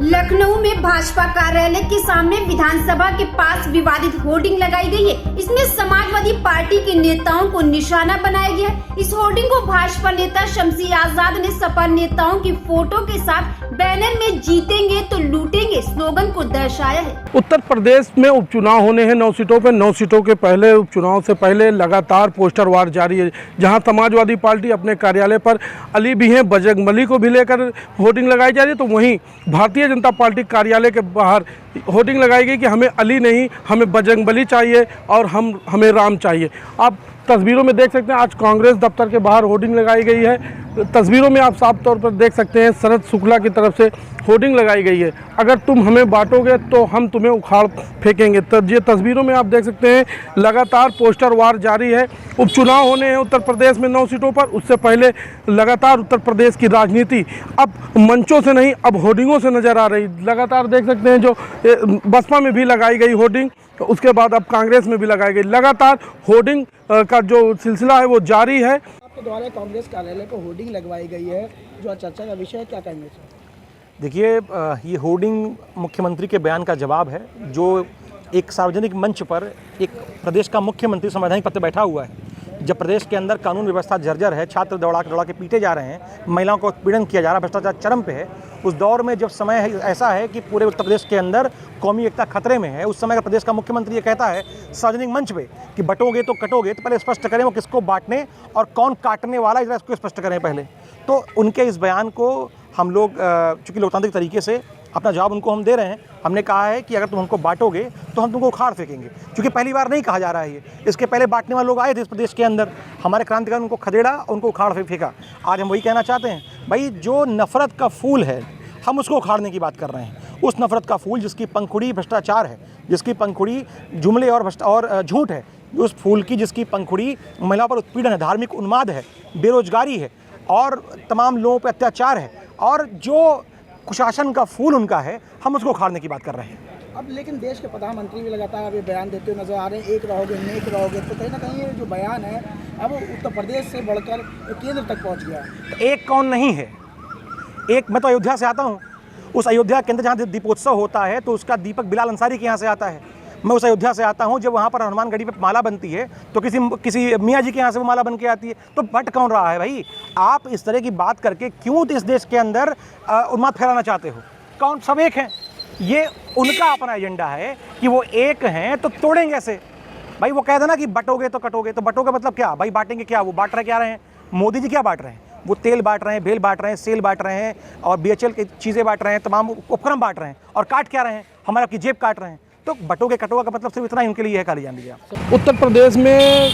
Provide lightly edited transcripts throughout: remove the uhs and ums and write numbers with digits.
लखनऊ में भाजपा कार्यालय के सामने विधानसभा के पास विवादित होर्डिंग लगाई गई है। इसमें समाजवादी पार्टी के नेताओं को निशाना बनाया गया है। इस होर्डिंग को भाजपा नेता शमसी आजाद ने सपा नेताओं की फोटो के साथ बैनर में जीतेंगे तो लूटेंगे स्लोगन को दर्शाया है। उत्तर प्रदेश में उपचुनाव होने हैं 9 सीटों पे। 9 सीटों के पहले उपचुनाव से पहले लगातार पोस्टर वार जारी है। जहां समाजवादी पार्टी अपने कार्यालय पर अली भी हैं, बजरंगबली को भी लेकर होर्डिंग लगाई जा रही है, तो वहीं भारतीय जनता पार्टी कार्यालय के बाहर होर्डिंग लगाई गई कि हमें अली नहीं, हमें बजरंगबली चाहिए और हमें राम चाहिए। आप तस्वीरों में देख सकते हैं आज कांग्रेस दफ्तर के बाहर होर्डिंग लगाई गई है। तस्वीरों में आप साफ तौर पर देख सकते हैं शरद शुक्ला की तरफ से होर्डिंग लगाई गई है, अगर तुम हमें बांटोगे तो हम तुम्हें उखाड़ फेंकेंगे। तब ये तस्वीरों में आप देख सकते हैं लगातार पोस्टर वार जारी है। उपचुनाव होने हैं उत्तर प्रदेश में 9 सीटों पर। उससे पहले लगातार उत्तर प्रदेश की राजनीति अब मंचों से नहीं, अब होर्डिंगों से नज़र आ रही। लगातार देख सकते हैं जो बसपा में भी लगाई गई होर्डिंग, तो उसके बाद अब कांग्रेस में भी लगाई गई। लगातार होर्डिंग का जो सिलसिला है वो जारी है। आपके द्वारा कांग्रेस कार्यालय पर होर्डिंग लगवाई गई है, जो चर्चा का विषय है, क्या कहेंगे सर? देखिए, ये होर्डिंग मुख्यमंत्री के बयान का जवाब है, जो एक सार्वजनिक मंच पर एक प्रदेश का मुख्यमंत्री संवैधानिक पद पर बैठा हुआ है। जब प्रदेश के अंदर कानून व्यवस्था जर्जर है, छात्र दौड़ा के पीटे जा रहे हैं, महिलाओं को उत्पीड़न किया जा रहा है, भ्रष्टाचार चरम पे है, उस दौर में जब समय है ऐसा है कि पूरे उत्तर प्रदेश के अंदर कौमी एकता खतरे में है, उस समय अगर प्रदेश का मुख्यमंत्री ये कहता है सार्वजनिक मंच पे कि बटोगे तो कटोगे, तो पहले स्पष्ट करें वो किसको बांटने और कौन काटने वाला है, इसको स्पष्ट करें पहले। तो उनके इस बयान को हम लोग चूँकि लोकतांत्रिक तरीके से अपना जवाब उनको हम दे रहे हैं। हमने कहा है कि अगर तुम हमको बांटोगे तो हम तुमको उखाड़ फेंकेंगे, क्योंकि पहली बार नहीं कहा जा रहा है ये। इसके पहले बांटने वाले लोग आए थे इस प्रदेश के अंदर, हमारे क्रांतिकारी उनको खदेड़ा, उनको उखाड़ फेंका। आज हम वही कहना चाहते हैं, भाई जो नफ़रत का फूल है हम उसको उखाड़ने की बात कर रहे हैं। उस नफ़रत का फूल जिसकी पंखुड़ी भ्रष्टाचार है, जिसकी पंखुड़ी जुमले और झूठ है, उस फूल की जिसकी पंखुड़ी महिलाओं पर उत्पीड़न है, धार्मिक उन्माद है, बेरोजगारी है और तमाम लोगों पर अत्याचार है, और जो कुशासन का फूल उनका है, हम उसको उखाड़ने की बात कर रहे हैं। अब लेकिन देश के प्रधानमंत्री भी लगातार अभी बयान देते हुए नजर आ रहे हैं, एक रहोगे नेक रहोगे, तो कहीं ना कहीं ये जो बयान है अब उत्तर प्रदेश से बढ़कर केंद्र तक पहुंच गया है। एक कौन नहीं है, एक मैं तो अयोध्या से आता हूँ। उस अयोध्या के अंदर जहाँ दीपोत्सव होता है तो उसका दीपक बिलाल अंसारी के यहाँ से आता है। मैं उस अयोध्या से आता हूँ, जब वहाँ पर हनुमानगढ़ी पे माला बनती है तो किसी मियाँ जी के यहाँ से वो माला बन के आती है। तो बट कौन रहा है भाई? आप इस तरह की बात करके क्यों इस देश के अंदर उन्माद फैलाना चाहते हो? कौन? सब एक हैं। ये उनका अपना एजेंडा है कि वो एक हैं तो तोड़ेंगे ऐसे। भाई वो कहते ना कि बटोगे तो कटोगे, तो बटोगे मतलब क्या भाई? बांटेंगे क्या? वो बांट रहे क्या रहे हैं? मोदी जी क्या बांट रहे हैं? वो तेल बांट रहे हैं, बेल बांट रहे हैं, सेल बांट रहे हैं और BHL की चीज़ें बांट रहे हैं, तमाम उपक्रम बांट रहे हैं, और काट क्या रहे हैं? हमारा की जेब काट रहे हैं। तो बटोगे कटोगा का मतलब सिर्फ इतना ही उनके लिए है, खाली जान लीजिए। उत्तर प्रदेश में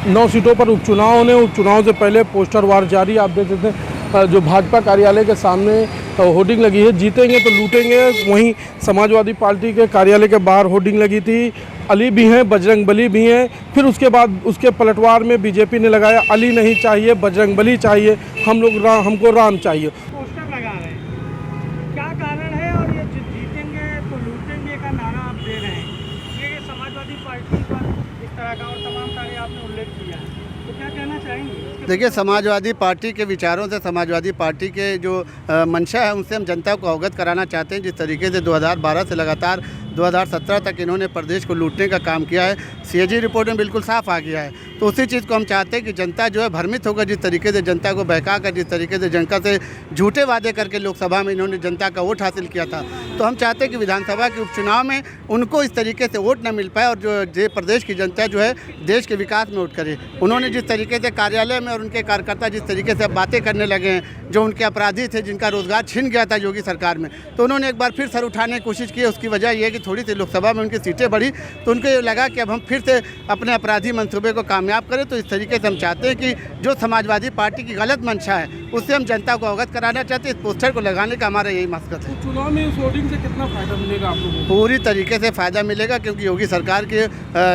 9 सीटों पर उपचुनाव होने, उपचुनाव से पहले पोस्टर वार जारी। आप देख सकते हैं जो भाजपा कार्यालय के सामने होर्डिंग लगी है, जीतेंगे तो लूटेंगे। वहीं समाजवादी पार्टी के कार्यालय के बाहर होर्डिंग लगी थी, अली भी हैं, बजरंगबली भी हैं। फिर उसके बाद उसके पलटवार में बीजेपी ने लगाया अली नहीं चाहिए, बजरंगबली चाहिए, हमको राम चाहिए। पोस्टर लगा रहे हैं, क्या कारण है? और ये जीतेंगे तो लूटेंगे का नारा आप दे रहे हैं, ये समाजवादी पार्टी पर इस तरह का और तमाम सारे आपने उल्लेख किया है, तो क्या कहना चाहेंगे? देखिए, समाजवादी पार्टी के विचारों से, समाजवादी पार्टी के जो मंशा है उनसे हम जनता को अवगत कराना चाहते हैं। जिस तरीके से 2012 से लगातार 2017 तक इन्होंने प्रदेश को लूटने का काम किया है, CAG रिपोर्ट में बिल्कुल साफ आ गया है। तो उसी चीज़ को हम चाहते हैं कि जनता जो है भ्रमित होकर, जिस तरीके से जनता को बहका कर, जिस तरीके से जनता से झूठे वादे करके लोकसभा में इन्होंने जनता का वोट हासिल किया था, तो हम चाहते हैं कि विधानसभा के उपचुनाव में उनको इस तरीके से वोट न मिल पाए और जो प्रदेश की जनता जो है देश के विकास में वोट करे। उन्होंने जिस तरीके से कार्यालय में और उनके कार्यकर्ता जिस तरीके से बातें करने लगे हैं, जो उनके अपराधी थे, जिनका रोजगार छिन गया था योगी सरकार में, तो उन्होंने एक बार फिर सर उठाने की कोशिश की। उसकी वजह यह है कि थोड़ी सी लोकसभा में उनकी सीटें बढ़ी, तो उनको ये लगा कि अब हम फिर से अपने अपराधी मंसूबे को कामयाब करें। तो इस तरीके से हम चाहते हैं कि जो समाजवादी पार्टी की गलत मंशा है उससे हम जनता को अवगत कराना चाहते हैं। इस पोस्टर को लगाने का हमारा यही मकसद है। चुनाव में इस होर्डिंग से कितना फायदा मिलेगा आप लोगों को? पूरी तरीके से फ़ायदा मिलेगा, क्योंकि योगी सरकार के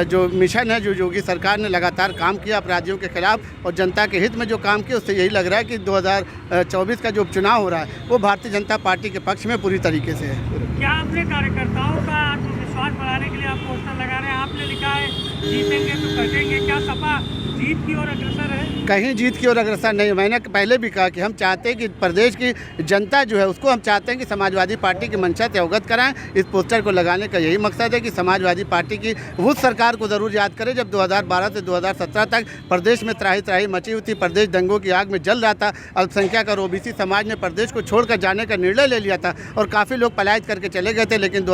जो मिशन है, जो योगी सरकार ने लगातार काम किया अपराधियों के खिलाफ और जनता के हित में जो काम किया, उससे यही लग रहा है कि 2024 का जो उपचुनाव हो रहा है वो भारतीय जनता पार्टी के पक्ष में पूरी तरीके से है। क्या अपने कार्यकर्ताओं का आत्मविश्वास बढ़ाने के लिए आप पोस्टर लगा रहे हैं? आपने लिखा है जीतेंगे तो कटेंगे, क्या सपा जीत की ओर अग्रसर है? कहीं जीत की ओर अग्रसर नहीं। मैंने पहले भी कहा कि हम चाहते हैं कि प्रदेश की जनता जो है उसको हम चाहते हैं कि समाजवादी पार्टी की मंशा से अवगत कराएं। इस पोस्टर को लगाने का यही मकसद है कि समाजवादी पार्टी की उस सरकार को ज़रूर याद करें जब 2012 से 2017 तक प्रदेश में त्राही त्राही मची हुई थी, प्रदेश दंगों की आग में जल रहा था। अल्पसंख्यक और ओबीसी समाज ने प्रदेश को छोड़कर जाने का निर्णय ले लिया था और काफ़ी लोग पलायन करके चले गए थे। लेकिन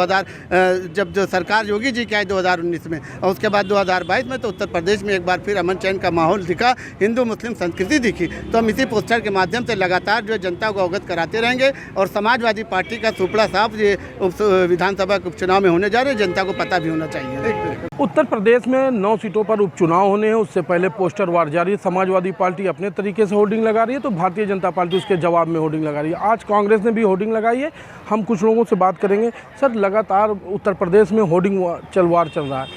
जब जो सरकार योगी जी की आई 2019 में और उसके बाद 2022 में, तो उत्तर प्रदेश में एक बार फिर अमन चैन का माहौल दिखा, हिंदू मुस्लिम संस्कृति दिखी। तो हम इसी पोस्टर के माध्यम से लगातार जो है जनता को अवगत कराते रहेंगे और समाजवादी पार्टी का सुपड़ा साफ ये विधानसभा के उपचुनाव में होने जा रहे हैं, जनता को पता भी होना चाहिए। उत्तर प्रदेश में 9 सीटों पर उपचुनाव होने हैं, उससे पहले पोस्टर वार जारी है। समाजवादी पार्टी अपने तरीके से होर्डिंग लगा रही है तो भारतीय जनता पार्टी उसके जवाब में होर्डिंग लगा रही है। आज कांग्रेस ने भी होर्डिंग लगाई है। हम कुछ लोगों से बात करेंगे। सर, लगातार उत्तर प्रदेश में होर्डिंग वार चल रहा है,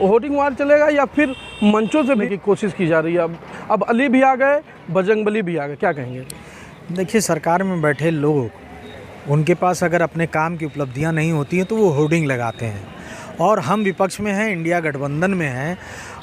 होर्डिंग वार चलेगा या फिर मंचों से भी की कोशिश की जा रही है? अब अली भी आ गए, बजरंगबली भी आ गए, क्या कहेंगे? देखिए, सरकार में बैठे लोग, उनके पास अगर अपने काम की उपलब्धियां नहीं होती हैं तो वो होर्डिंग लगाते हैं। और हम विपक्ष में हैं, इंडिया गठबंधन में हैं,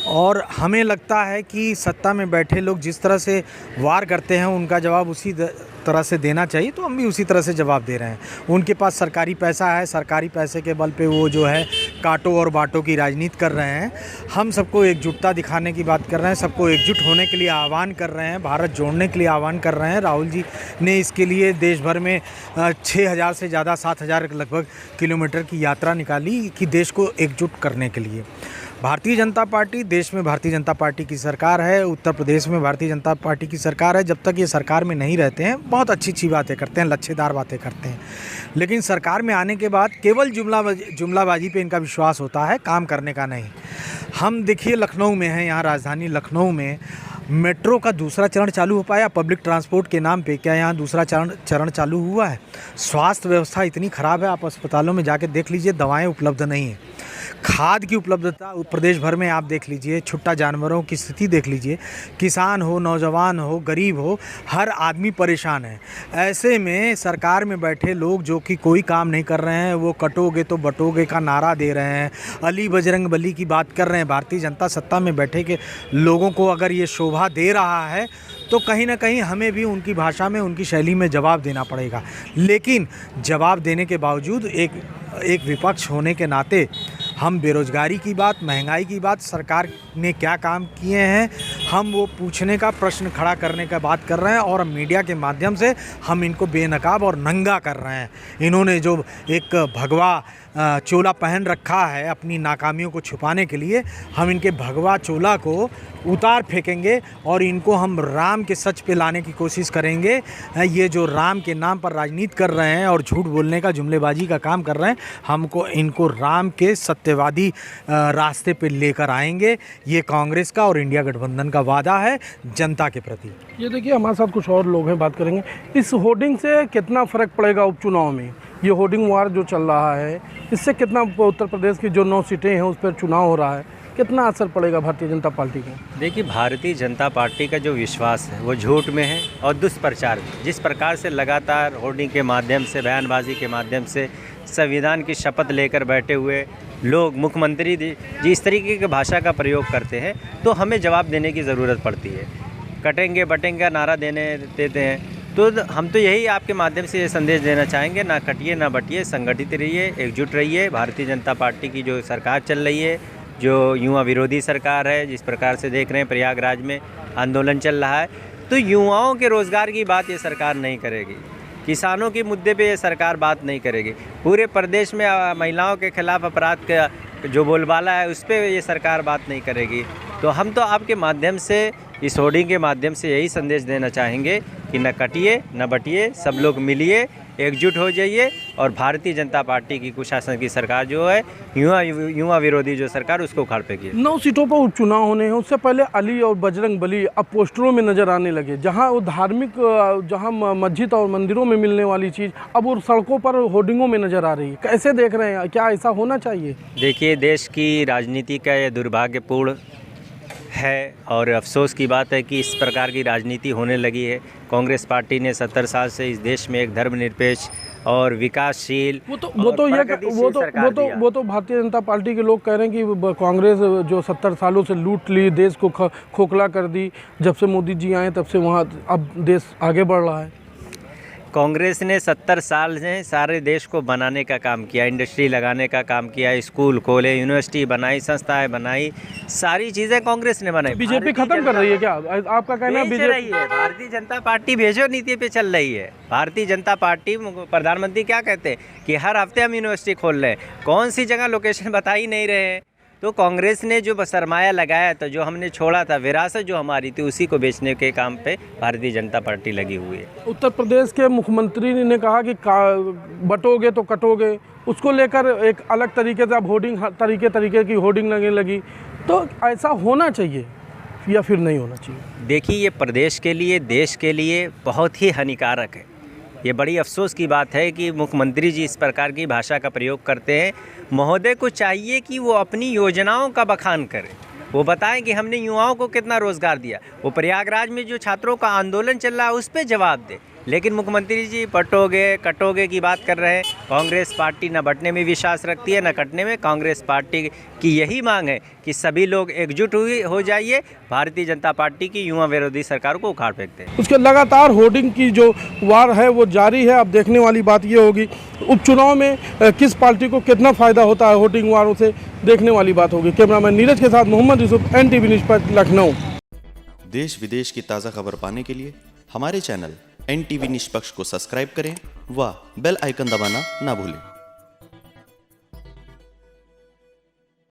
और हमें लगता है कि सत्ता में बैठे लोग जिस तरह से वार करते हैं उनका जवाब उसी तरह से देना चाहिए, तो हम भी उसी तरह से जवाब दे रहे हैं। उनके पास सरकारी पैसा है, सरकारी पैसे के बल पे वो जो है काटो और बाटो की राजनीति कर रहे हैं। हम सबको एकजुटता दिखाने की बात कर रहे हैं, सबको एकजुट होने के लिए आह्वान कर रहे हैं, भारत जोड़ने के लिए आह्वान कर रहे हैं। राहुल जी ने इसके लिए देश भर में 6000 से ज़्यादा 7000 लगभग किलोमीटर की यात्रा निकाली कि देश को एकजुट करने के लिए। भारतीय जनता पार्टी, देश में भारतीय जनता पार्टी की सरकार है, उत्तर प्रदेश में भारतीय जनता पार्टी की सरकार है। जब तक ये सरकार में नहीं रहते हैं बहुत अच्छी अच्छी बातें करते हैं, लच्छेदार बातें करते हैं, लेकिन सरकार में आने के बाद केवल जुमलाबाजी पे इनका विश्वास होता है, काम करने का नहीं। हम देखिए लखनऊ में हैं, यहाँ राजधानी लखनऊ में मेट्रो का दूसरा चरण चालू हो पाया पब्लिक ट्रांसपोर्ट के नाम पे। क्या यहाँ दूसरा चरण चालू हुआ है? स्वास्थ्य व्यवस्था इतनी ख़राब है, आप अस्पतालों में जाके देख लीजिए, दवाएं उपलब्ध नहीं है। खाद की उपलब्धता प्रदेश भर में आप देख लीजिए, छुट्टा जानवरों की स्थिति देख लीजिए, किसान हो, नौजवान हो, गरीब हो, हर आदमी परेशान है। ऐसे में सरकार में बैठे लोग जो कि कोई काम नहीं कर रहे हैं, वो कटोगे तो बटोगे का नारा दे रहे हैं, अली बजरंगबली की बात कर रहे हैं। भारतीय जनता सत्ता में बैठे के लोगों को अगर ये शोभा दे रहा है तो कहीं ना कहीं हमें भी उनकी भाषा में, उनकी शैली में जवाब देना पड़ेगा। लेकिन जवाब देने के बावजूद एक विपक्ष होने के नाते हम बेरोज़गारी की बात, महंगाई की बात, सरकार ने क्या काम किए हैं, हम वो पूछने का, प्रश्न खड़ा करने का बात कर रहे हैं। और मीडिया के माध्यम से हम इनको बेनकाब और नंगा कर रहे हैं। इन्होंने जो एक भगवा चोला पहन रखा है अपनी नाकामियों को छुपाने के लिए, हम इनके भगवा चोला को उतार फेंकेंगे और इनको हम राम के सच पे लाने की कोशिश करेंगे। ये जो राम के नाम पर राजनीति कर रहे हैं और झूठ बोलने का, जुमलेबाजी का काम कर रहे हैं, हमको इनको राम के सत्यवादी रास्ते पे लेकर आएंगे। ये कांग्रेस का और इंडिया गठबंधन का वादा है जनता के प्रति। ये देखिए, हमारे साथ कुछ और लोग हैं, बात करेंगे। इस होर्डिंग से कितना फ़र्क पड़ेगा उपचुनाव में? ये होर्डिंग वार जो चल रहा है, इससे कितना उत्तर प्रदेश की जो 9 सीटें हैं उस पर चुनाव हो रहा है, कितना असर पड़ेगा भारतीय जनता पार्टी का? देखिए, भारतीय जनता पार्टी का जो विश्वास है वो झूठ में है और दुष्प्रचार में। जिस प्रकार से लगातार होर्डिंग के माध्यम से, बयानबाजी के माध्यम से संविधान की शपथ लेकर बैठे हुए लोग, मुख्यमंत्री जी इस तरीके की भाषा का प्रयोग करते हैं, तो हमें जवाब देने की ज़रूरत पड़ती है। कटेंगे बटेंगे का नारा देते हैं, तो हम तो यही आपके माध्यम से ये संदेश देना चाहेंगे, ना कटिए ना बटिए, संगठित रहिए, एकजुट रहिए। भारतीय जनता पार्टी की जो सरकार चल रही है, जो युवा विरोधी सरकार है, जिस प्रकार से देख रहे हैं प्रयागराज में आंदोलन चल रहा है, तो युवाओं के रोज़गार की बात ये सरकार नहीं करेगी, किसानों के मुद्दे पे ये सरकार बात नहीं करेगी, पूरे प्रदेश में महिलाओं के खिलाफ अपराध का जो बोलबाला है उस पर ये सरकार बात नहीं करेगी। तो हम तो आपके माध्यम से, इस होर्डिंग के माध्यम से यही संदेश देना चाहेंगे कि न कटिए न बटिए, सब लोग मिलिए, एकजुट हो जाइए और भारतीय जनता पार्टी की कुशासन की सरकार जो है, युवा विरोधी जो सरकार, उसको उखाड़ फेंकिए। 9 सीटों पर उपचुनाव होने हैं, उससे पहले अली और बजरंगबली अब पोस्टरों में नज़र आने लगे। जहां वो धार्मिक, जहां मस्जिद और मंदिरों में मिलने वाली चीज़ अब वो सड़कों पर होर्डिंगों में नज़र आ रही है। कैसे देख रहे हैं, क्या ऐसा होना चाहिए? देखिए, देश की राजनीति का ये दुर्भाग्यपूर्ण है और अफसोस की बात है कि इस प्रकार की राजनीति होने लगी है। कांग्रेस पार्टी ने 70 साल से इस देश में एक धर्मनिरपेक्ष और विकासशील वो तो भारतीय जनता पार्टी के लोग कह रहे हैं कि कांग्रेस जो 70 सालों से लूट ली, देश को खोखला कर दी, जब से मोदी जी आए तब से वहाँ अब देश आगे बढ़ रहा है। कांग्रेस ने 70 साल में सारे देश को बनाने का काम किया, इंडस्ट्री लगाने का काम किया, स्कूल खोले, यूनिवर्सिटी बनाई, संस्थाएं बनाई, सारी चीज़ें कांग्रेस ने बनाई। बीजेपी खत्म कर रही है क्या? आपका कहना है बीजेपी रही है? भारतीय जनता पार्टी भेजो नीति पे चल रही है। भारतीय जनता पार्टी, प्रधानमंत्री क्या कहते हैं कि हर हफ्ते हम यूनिवर्सिटी खोल रहे हैं, कौन सी जगह लोकेशन बता ही नहीं रहे हैं। तो कांग्रेस ने जो सरमाया लगाया था, जो हमने छोड़ा था, विरासत जो हमारी थी, उसी को बेचने के काम पे भारतीय जनता पार्टी लगी हुई है। उत्तर प्रदेश के मुख्यमंत्री ने कहा कि बटोगे तो कटोगे, उसको लेकर एक अलग तरीके से अब होर्डिंग तरीके की होर्डिंग लगने लगी। तो ऐसा होना चाहिए या फिर नहीं होना चाहिए? देखिए, ये प्रदेश के लिए, देश के लिए बहुत ही हानिकारक है। ये बड़ी अफसोस की बात है कि मुख्यमंत्री जी इस प्रकार की भाषा का प्रयोग करते हैं। महोदय को चाहिए कि वो अपनी योजनाओं का बखान करें, वो बताएं कि हमने युवाओं को कितना रोज़गार दिया। वो प्रयागराज में जो छात्रों का आंदोलन चल रहा है उस पर जवाब दे। लेकिन मुख्यमंत्री जी बटोगे कटोगे की बात कर रहे हैं। कांग्रेस पार्टी न बटने में विश्वास रखती है न कटने में। कांग्रेस पार्टी की यही मांग है कि सभी लोग एकजुट हो जाइए, भारतीय जनता पार्टी की युवा विरोधी सरकार को उखाड़ फेंकते हैं। उसके लगातार होर्डिंग की जो वार है वो जारी है। अब देखने वाली बात ये होगी उपचुनाव में किस पार्टी को कितना फ़ायदा होता है होर्डिंग वारों से, देखने वाली बात होगी। कैमरामैन नीरज के साथ मोहम्मद यूसुफ, NTV न्यूज़ पर, लखनऊ। देश विदेश की ताज़ा खबर पाने के लिए हमारे चैनल NTV निष्पक्ष को सब्सक्राइब करें व बेल आइकन दबाना ना भूलें।